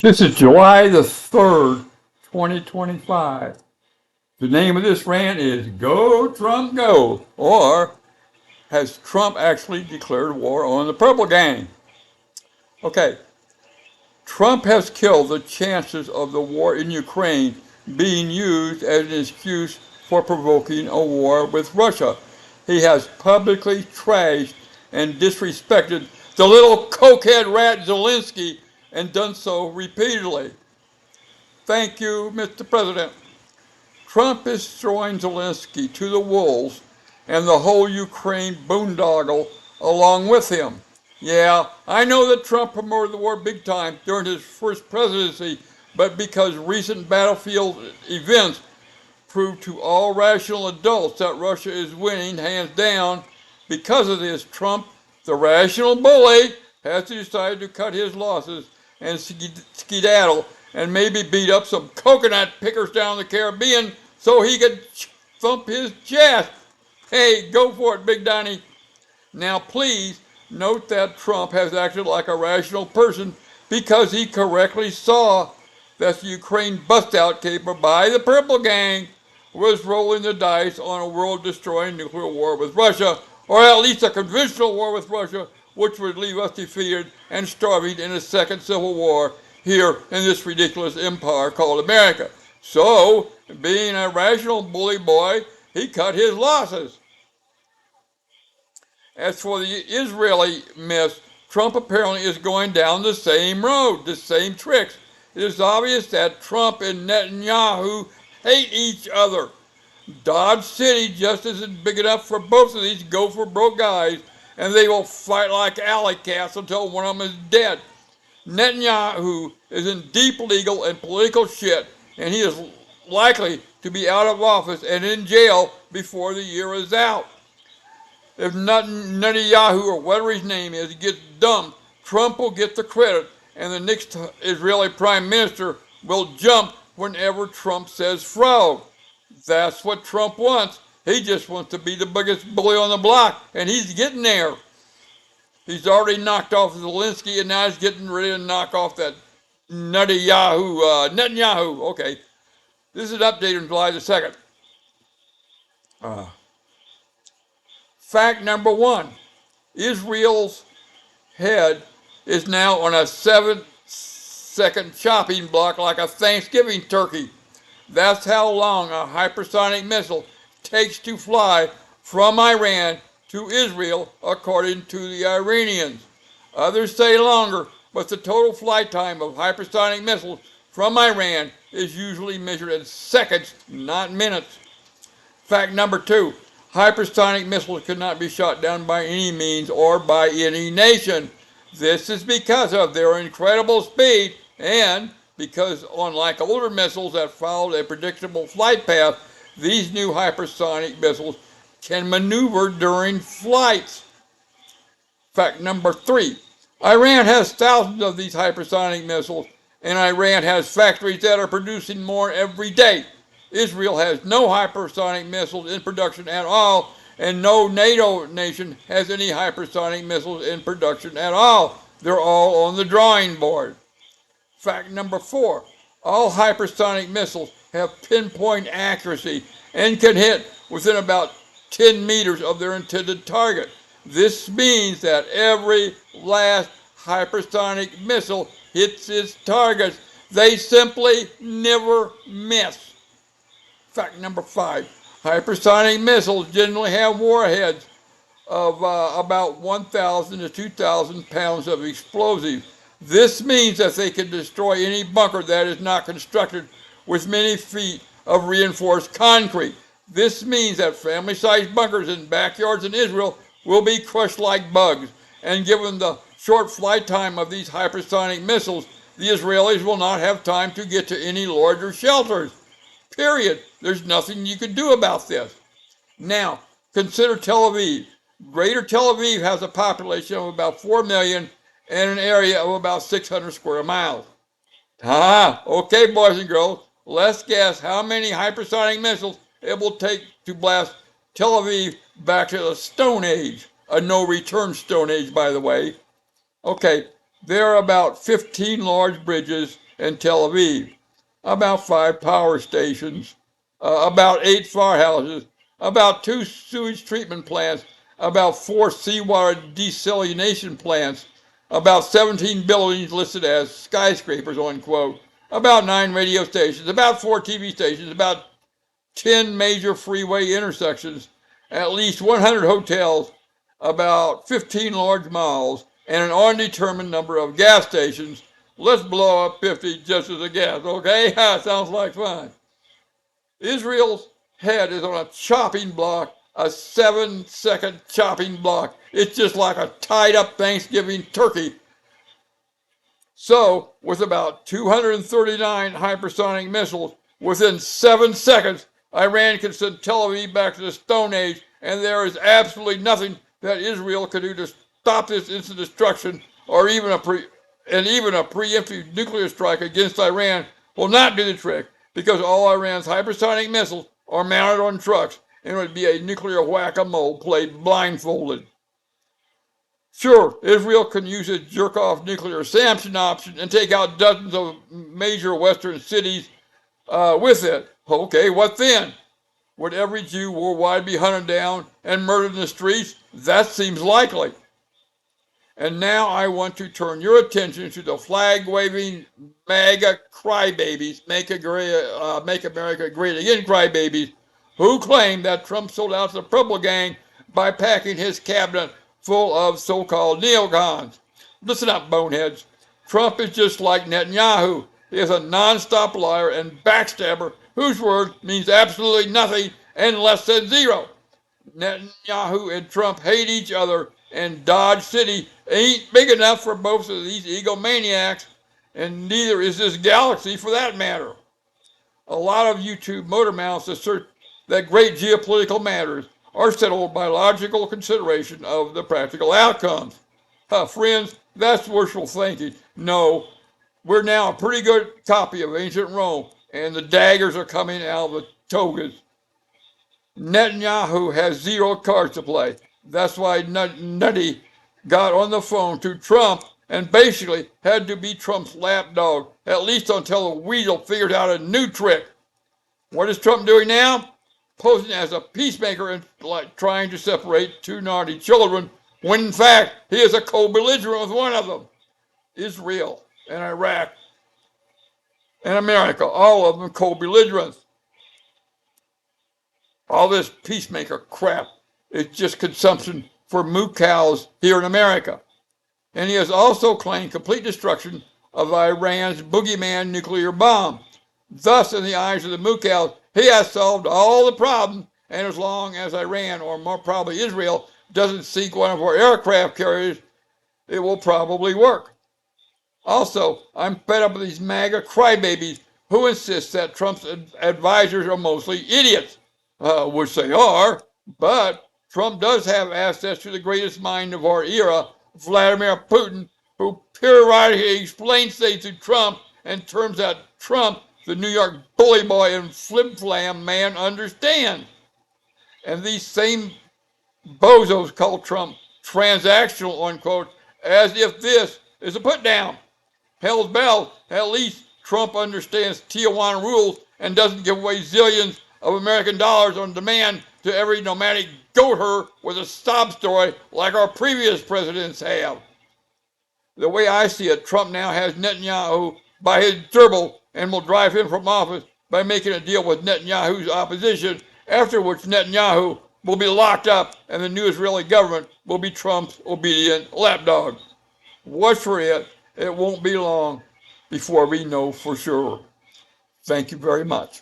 This is July the 3rd, 2025. The name of this rant is Go Trump Go, or has Trump actually declared war on the Purple Gang? Okay, Trump has killed the chances of the war in Ukraine being used as an excuse for provoking a war with Russia. He has publicly trashed and disrespected the little cokehead rat Zelensky and done so repeatedly. Thank you, Mr. President. Trump is throwing Zelensky to the wolves and the whole Ukraine boondoggle along with him. Yeah, I know that Trump promoted the war big time during his first presidency, but because recent battlefield events proved to all rational adults that Russia is winning hands down, because of this, Trump, the rational bully, has decided to cut his losses and skedaddle and maybe beat up some coconut pickers down the Caribbean so he could thump his chest. Hey, go for it, Big Donnie. Now, please note that Trump has acted like a rational person because he correctly saw that the Ukraine bust-out caper by the Purple Gang was rolling the dice on a world-destroying nuclear war with Russia, or at least a conventional war with Russia, which would leave us defeated and starving in a second civil war here in this ridiculous empire called America. So, being a rational bully boy, he cut his losses. As for the Israeli mess, Trump apparently is going down the same road, the same tricks. It is obvious that Trump and Netanyahu hate each other. Dodge City just isn't big enough for both of these go for broke guys, and they will fight like alley cats until one of them is dead. Netanyahu is in deep legal and political shit, and he is likely to be out of office and in jail before the year is out. If Netanyahu, or whatever his name is, gets dumped, Trump will get the credit, and the next Israeli prime minister will jump whenever Trump says frog. That's what Trump wants. He just wants to be the biggest bully on the block, and he's getting there. He's already knocked off Zelensky, and now he's getting ready to knock off that Netanyahu. Okay, this is an update on July the 2nd. Fact number one, Israel's head is now on a 7-second chopping block like a Thanksgiving turkey. That's how long a hypersonic missile takes to fly from Iran to Israel, according to the Iranians. Others say longer, but the total flight time of hypersonic missiles from Iran is usually measured in seconds, not minutes. Fact number two, hypersonic missiles cannot be shot down by any means or by any nation. This is because of their incredible speed and because, unlike older missiles that followed a predictable flight path, these new hypersonic missiles can maneuver during flights. Fact number three, Iran has thousands of these hypersonic missiles, and Iran has factories that are producing more every day. Israel has no hypersonic missiles in production at all, and no NATO nation has any hypersonic missiles in production at all. They're all on the drawing board. Fact number four, all hypersonic missiles have pinpoint accuracy and can hit within about 10 meters of their intended target. This means that every last hypersonic missile hits its targets. They simply never miss. Fact number five, hypersonic missiles generally have warheads of about 1,000 to 2,000 pounds of explosive. This means that they can destroy any bunker that is not constructed with many feet of reinforced concrete. This means that family-sized bunkers in backyards in Israel will be crushed like bugs. And given the short flight time of these hypersonic missiles, the Israelis will not have time to get to any larger shelters. Period. There's nothing you can do about this. Now, consider Tel Aviv. Greater Tel Aviv has a population of about 4 million and an area of about 600 square miles. Okay, boys and girls, let's guess how many hypersonic missiles it will take to blast Tel Aviv back to the Stone Age. A no-return Stone Age, by the way. Okay, there are about 15 large bridges and Tel Aviv, about 5 power stations, about 8 firehouses, about 2 sewage treatment plants, about 4 seawater desalination plants, about 17 buildings listed as skyscrapers, unquote, about 9 radio stations, about 4 TV stations, about 10 major freeway intersections, at least 100 hotels, about 15 large malls, and an undetermined number of gas stations. Let's blow up 50 just as a guess, okay? Sounds like fun. Israel's head is on a chopping block, a 7-second chopping block. It's just like a tied up Thanksgiving turkey. So, with about 239 hypersonic missiles, within 7 seconds, Iran could send Tel Aviv back to the Stone Age, and there is absolutely nothing that Israel could do to stop this instant destruction, or even a preemptive nuclear strike against Iran will not do the trick, because all Iran's hypersonic missiles are mounted on trucks, and it would be a nuclear whack-a-mole played blindfolded. Sure, Israel can use its jerk-off nuclear sanction option and take out dozens of major Western cities with it. Okay, what then? Would every Jew worldwide be hunted down and murdered in the streets? That seems likely. And now I want to turn your attention to the flag-waving MAGA crybabies, Make America Great Again crybabies, who claim that Trump sold out to the Purple Gang by packing his cabinet full of so-called neocons. Listen up, boneheads. Trump is just like Netanyahu. He is a non-stop liar and backstabber whose word means absolutely nothing and less than zero. Netanyahu and Trump hate each other, and Dodge City ain't big enough for both of these egomaniacs, and neither is this galaxy for that matter. A lot of YouTube motor mouths assert that great geopolitical matters are settled by logical consideration of the practical outcomes. Friends, that's wishful thinking. No, we're now a pretty good copy of ancient Rome, and the daggers are coming out of the togas. Netanyahu has 0 cards to play. That's why Nutty got on the phone to Trump and basically had to be Trump's lapdog, at least until the weasel figured out a new trick. What is Trump doing now? Posing as a peacemaker and trying to separate 2 naughty children, when in fact he is a co-belligerent with one of them. Israel and Iraq and America, all of them co-belligerents. All this peacemaker crap is just consumption for moo cows here in America. And he has also claimed complete destruction of Iran's boogeyman nuclear bomb. Thus, in the eyes of the moo cows, he has solved all the problems, and as long as Iran, or more probably Israel, doesn't sink one of our aircraft carriers, it will probably work. Also, I'm fed up with these MAGA crybabies who insist that Trump's advisors are mostly idiots, which they are, but Trump does have access to the greatest mind of our era, Vladimir Putin, who periodically explains things to Trump in terms that Trump, the New York bully boy and flim-flam man, understands. And these same bozos call Trump transactional, unquote, as if this is a put-down. Hell's bells, at least Trump understands Tijuana rules and doesn't give away zillions of American dollars on demand to every nomadic goat herd with a sob story like our previous presidents have. The way I see it, Trump now has Netanyahu by his gerbil and will drive him from office by making a deal with Netanyahu's opposition, after which Netanyahu will be locked up and the new Israeli government will be Trump's obedient lapdog. Watch for it. It won't be long before we know for sure. Thank you very much.